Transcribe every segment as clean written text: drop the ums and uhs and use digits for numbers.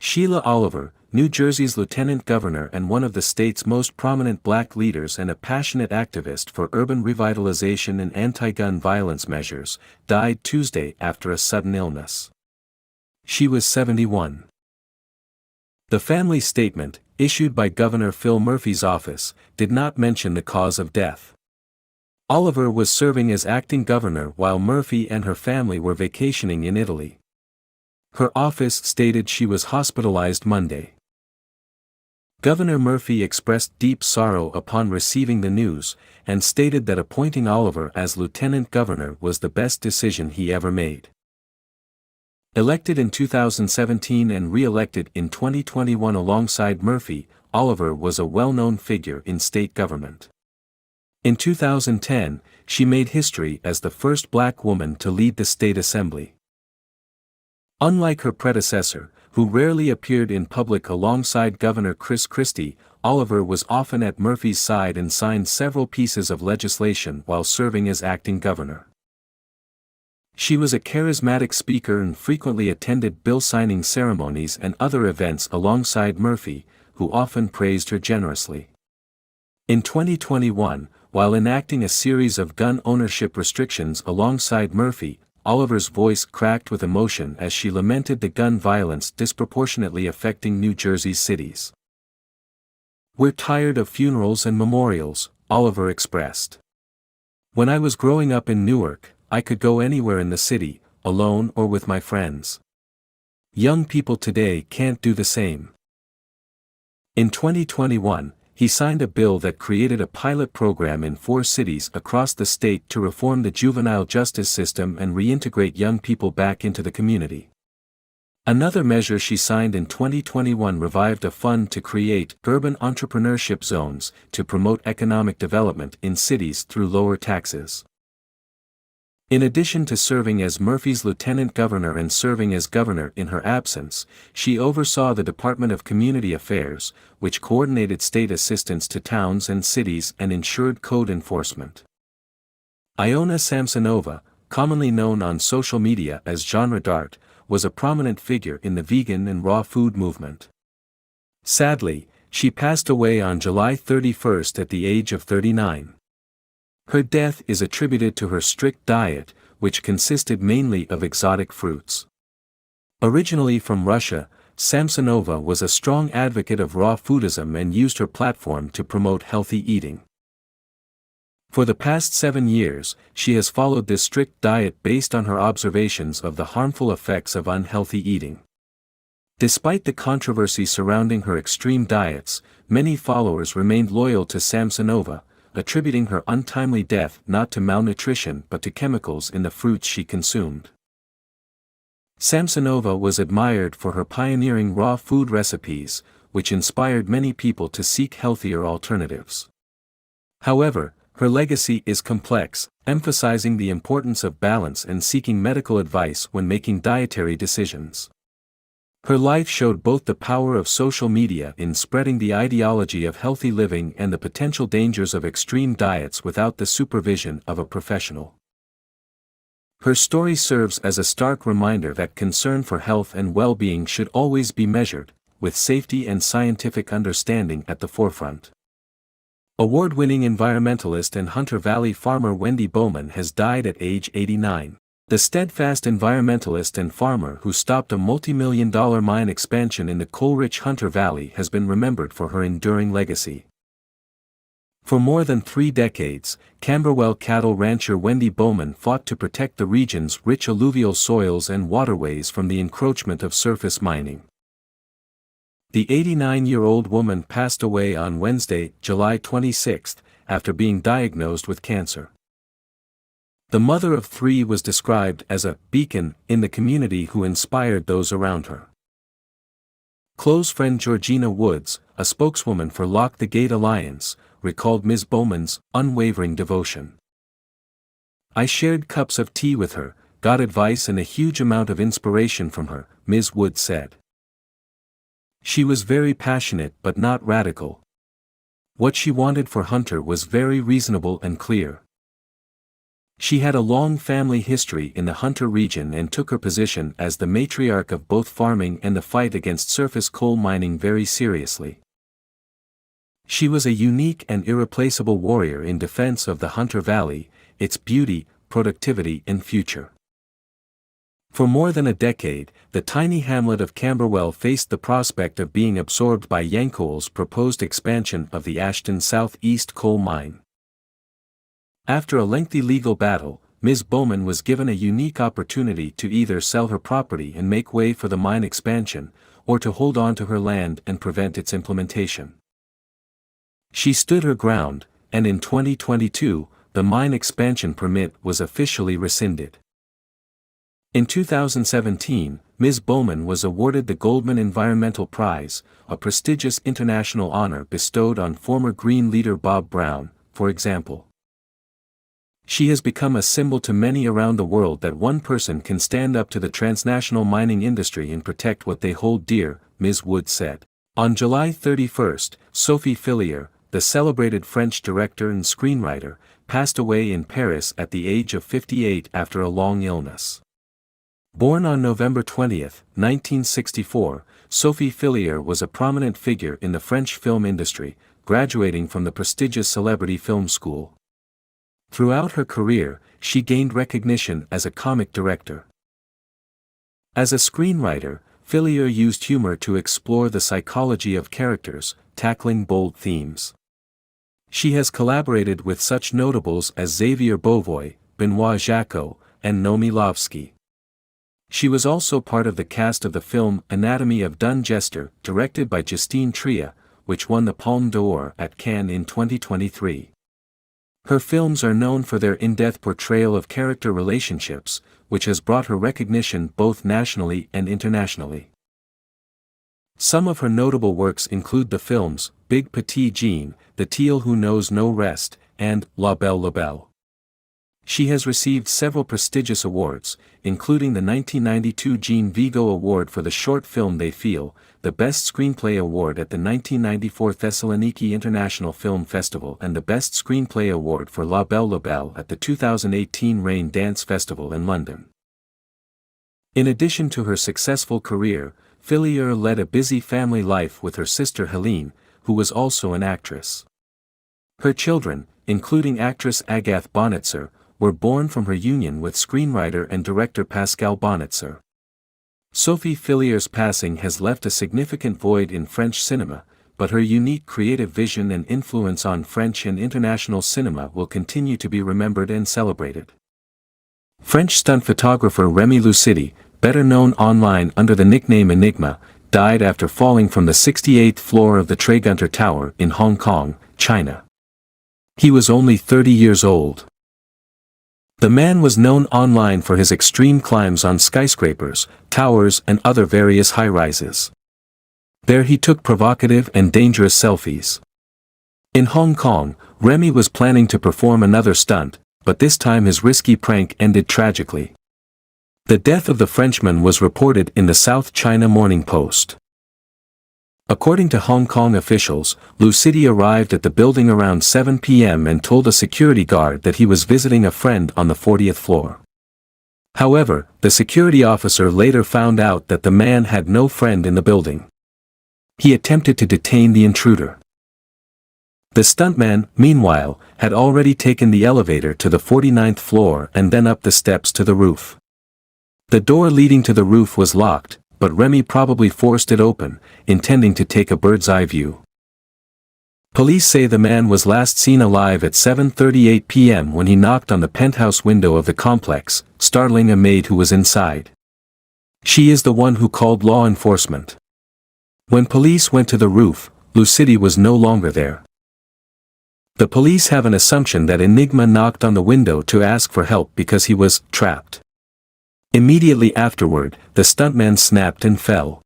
Sheila Oliver, New Jersey's lieutenant governor and one of the state's most prominent black leaders and a passionate activist for urban revitalization and anti-gun violence measures, died Tuesday after a sudden illness. She was 71. The family statement, issued by Governor Phil Murphy's office, did not mention the cause of death. Oliver was serving as acting governor while Murphy and her family were vacationing in Italy. Her office stated she was hospitalized Monday. Governor Murphy expressed deep sorrow upon receiving the news, and stated that appointing Oliver as lieutenant governor was the best decision he ever made. Elected in 2017 and re-elected in 2021 alongside Murphy, Oliver was a well-known figure in state government. In 2010, she made history as the first black woman to lead the state assembly. Unlike her predecessor, who rarely appeared in public alongside Governor Chris Christie, Oliver was often at Murphy's side and signed several pieces of legislation while serving as acting governor. She was a charismatic speaker and frequently attended bill signing ceremonies and other events alongside Murphy, who often praised her generously. In 2021, while enacting a series of gun ownership restrictions alongside Murphy, Oliver's voice cracked with emotion as she lamented the gun violence disproportionately affecting New Jersey's cities. "We're tired of funerals and memorials," Oliver expressed. "When I was growing up in Newark, I could go anywhere in the city, alone or with my friends. Young people today can't do the same." In 2021, he signed a bill that created a pilot program in 4 cities across the state to reform the juvenile justice system and reintegrate young people back into the community. Another measure she signed in 2021 revived a fund to create urban entrepreneurship zones to promote economic development in cities through lower taxes. In addition to serving as Murphy's lieutenant governor and serving as governor in her absence, she oversaw the Department of Community Affairs, which coordinated state assistance to towns and cities and ensured code enforcement. Iona Samsonova, commonly known on social media as Genre Dart, was a prominent figure in the vegan and raw food movement. Sadly, she passed away on July 31 at the age of 39. Her death is attributed to her strict diet, which consisted mainly of exotic fruits. Originally from Russia, Samsonova was a strong advocate of raw foodism and used her platform to promote healthy eating. For the past 7 years, she has followed this strict diet based on her observations of the harmful effects of unhealthy eating. Despite the controversy surrounding her extreme diets, many followers remained loyal to Samsonova, attributing her untimely death not to malnutrition but to chemicals in the fruits she consumed. Samsonova was admired for her pioneering raw food recipes, which inspired many people to seek healthier alternatives. However, her legacy is complex, emphasizing the importance of balance and seeking medical advice when making dietary decisions. Her life showed both the power of social media in spreading the ideology of healthy living and the potential dangers of extreme diets without the supervision of a professional. Her story serves as a stark reminder that concern for health and well-being should always be measured, with safety and scientific understanding at the forefront. Award-winning environmentalist and Hunter Valley farmer Wendy Bowman has died at age 89. The steadfast environmentalist and farmer who stopped a multi-million-dollar mine expansion in the coal-rich Hunter Valley has been remembered for her enduring legacy. For more than 3 decades, Camberwell cattle rancher Wendy Bowman fought to protect the region's rich alluvial soils and waterways from the encroachment of surface mining. The 89-year-old woman passed away on Wednesday, July 26, after being diagnosed with cancer. The mother of 3 was described as a beacon in the community who inspired those around her. Close friend Georgina Woods, a spokeswoman for Lock the Gate Alliance, recalled Ms. Bowman's unwavering devotion. "I shared cups of tea with her, got advice and a huge amount of inspiration from her," Ms. Woods said. "She was very passionate but not radical. What she wanted for Hunter was very reasonable and clear. She had a long family history in the Hunter region and took her position as the matriarch of both farming and the fight against surface coal mining very seriously. She was a unique and irreplaceable warrior in defense of the Hunter Valley, its beauty, productivity and future. For more than a decade, the tiny hamlet of Camberwell faced the prospect of being absorbed by Yancoal's proposed expansion of the Ashton South-East coal mine. After a lengthy legal battle, Ms. Bowman was given a unique opportunity to either sell her property and make way for the mine expansion, or to hold on to her land and prevent its implementation. She stood her ground, and in 2022, the mine expansion permit was officially rescinded. In 2017, Ms. Bowman was awarded the Goldman Environmental Prize, a prestigious international honor bestowed on former Green leader Bob Brown, for example. She has become a symbol to many around the world that one person can stand up to the transnational mining industry and protect what they hold dear, Ms. Wood said. On July 31, Sophie Fillier, the celebrated French director and screenwriter, passed away in Paris at the age of 58 after a long illness. Born on November 20, 1964, Sophie Fillier was a prominent figure in the French film industry, graduating from the prestigious Celebrity Film School. Throughout her career, she gained recognition as a comic director. As a screenwriter, Fillier used humor to explore the psychology of characters, tackling bold themes. She has collaborated with such notables as Xavier Beauvois, Benoit Jacquot, and Nomi Lovsky. She was also part of the cast of the film Anatomy of Dun Jester, directed by Justine Triet, which won the Palme d'Or at Cannes in 2023. Her films are known for their in-depth portrayal of character relationships, which has brought her recognition both nationally and internationally. Some of her notable works include the films Big Petit Jean, The Teal Who Knows No Rest, and La Belle La Belle. She has received several prestigious awards, including the 1992 Jean Vigo Award for the short film They Feel, the Best Screenplay Award at the 1994 Thessaloniki International Film Festival and the Best Screenplay Award for La Belle La Belle at the 2018 Rain Dance Festival in London. In addition to her successful career, Fillier led a busy family life with her sister Helene, who was also an actress. Her children, including actress Agathe Bonitzer, were born from her union with screenwriter and director Pascal Bonitzer. Sophie Fillier's passing has left a significant void in French cinema, but her unique creative vision and influence on French and international cinema will continue to be remembered and celebrated. French stunt photographer Rémi Lucidi, better known online under the nickname Enigma, died after falling from the 68th floor of the Tregunter Tower in Hong Kong, China. He was only 30 years old. The man was known online for his extreme climbs on skyscrapers, towers and other various high-rises. There he took provocative and dangerous selfies. In Hong Kong, Rémi was planning to perform another stunt, but this time his risky prank ended tragically. The death of the Frenchman was reported in the South China Morning Post. According to Hong Kong officials, Lucidi arrived at the building around 7 p.m. and told a security guard that he was visiting a friend on the 40th floor. However, the security officer later found out that the man had no friend in the building. He attempted to detain the intruder. The stuntman, meanwhile, had already taken the elevator to the 49th floor and then up the steps to the roof. The door leading to the roof was locked, but Rémi probably forced it open, intending to take a bird's-eye view. Police say the man was last seen alive at 7:38 p.m. when he knocked on the penthouse window of the complex, startling a maid who was inside. She is the one who called law enforcement. When police went to the roof, Lucidi was no longer there. The police have an assumption that Enigma knocked on the window to ask for help because he was trapped. Immediately afterward, the stuntman snapped and fell.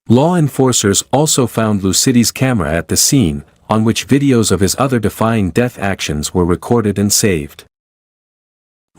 Law enforcers also found Lucidi's camera at the scene, on which videos of his other defying death actions were recorded and saved.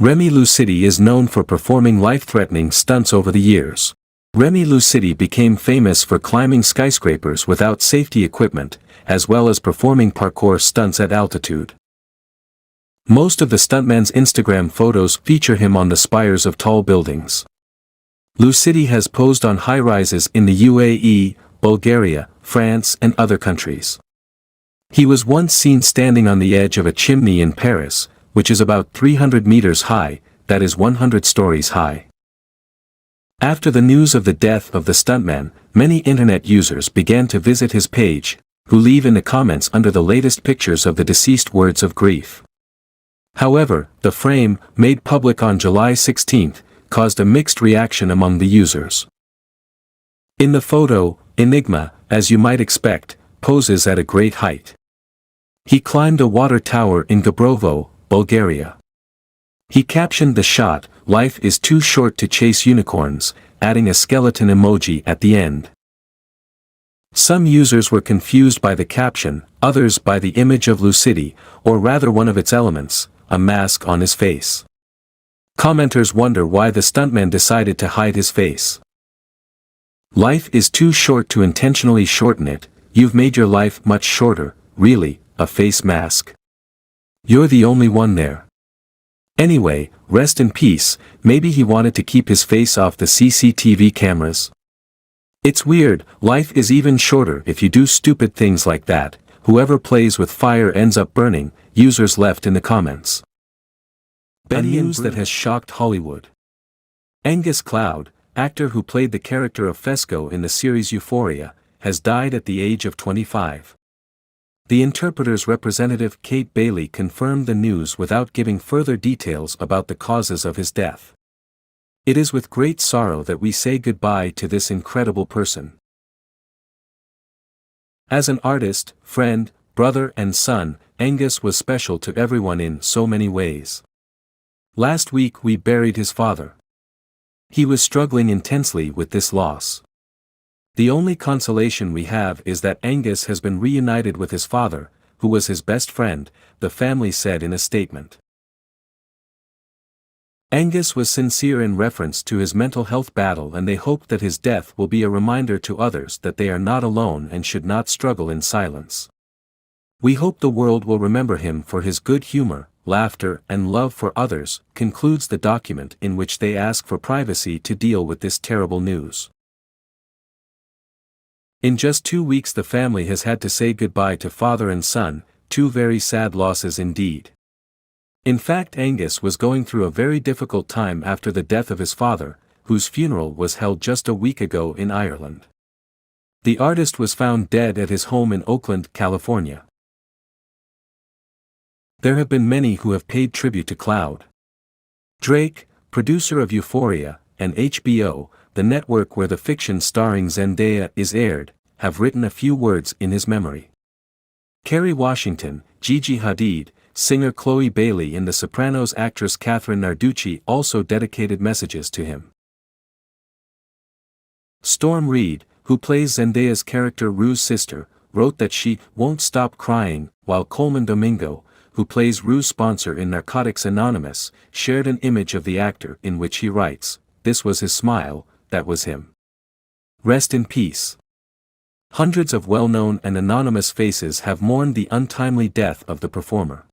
Rémi Lucidi is known for performing life-threatening stunts over the years. Rémi Lucidi became famous for climbing skyscrapers without safety equipment, as well as performing parkour stunts at altitude. Most of the stuntman's Instagram photos feature him on the spires of tall buildings. Lucidi has posed on high-rises in the UAE, Bulgaria, France and other countries. He was once seen standing on the edge of a chimney in Paris, which is about 300 meters high, that is 100 stories high. After the news of the death of the stuntman, many internet users began to visit his page, who leave in the comments under the latest pictures of the deceased words of grief. However, the frame, made public on July 16, caused a mixed reaction among the users. In the photo, Enigma, as you might expect, poses at a great height. He climbed a water tower in Gabrovo, Bulgaria. He captioned the shot, "Life is too short to chase unicorns," adding a skeleton emoji at the end. Some users were confused by the caption, others by the image of Lucidi, or rather one of its elements, a mask on his face. Commenters wonder why the stuntman decided to hide his face. Life is too short to intentionally shorten it. You've made your life much shorter, really, a face mask. You're the only one there. Anyway, rest in peace, maybe he wanted to keep his face off the CCTV cameras. It's weird, life is even shorter if you do stupid things like that. Whoever plays with fire ends up burning, users left in the comments. A news that has shocked Hollywood. Angus Cloud, actor who played the character of Fesco in the series Euphoria, has died at the age of 25. The Interpreter's representative Kate Bailey confirmed the news without giving further details about the causes of his death. It is with great sorrow that we say goodbye to this incredible person. As an artist, friend, brother and son, Angus was special to everyone in so many ways. Last week we buried his father. He was struggling intensely with this loss. The only consolation we have is that Angus has been reunited with his father, who was his best friend, the family said in a statement. Angus was sincere in reference to his mental health battle, and they hoped that his death will be a reminder to others that they are not alone and should not struggle in silence. We hope the world will remember him for his good humor, laughter and love for others, concludes the document in which they ask for privacy to deal with this terrible news. In just 2 weeks the family has had to say goodbye to father and son, two very sad losses indeed. In fact, Angus was going through a very difficult time after the death of his father, whose funeral was held just a week ago in Ireland. The artist was found dead at his home in Oakland, California. There have been many who have paid tribute to Cloud. Drake, producer of Euphoria, and HBO, the network where the fiction starring Zendaya is aired, have written a few words in his memory. Kerry Washington, Gigi Hadid, singer Chloe Bailey and The Sopranos actress Catherine Narducci also dedicated messages to him. Storm Reid, who plays Zendaya's character Rue's sister, wrote that she won't stop crying, while Coleman Domingo, who plays Rue's sponsor in Narcotics Anonymous, shared an image of the actor in which he writes, "This was his smile, that was him. Rest in peace." Hundreds of well-known and anonymous faces have mourned the untimely death of the performer.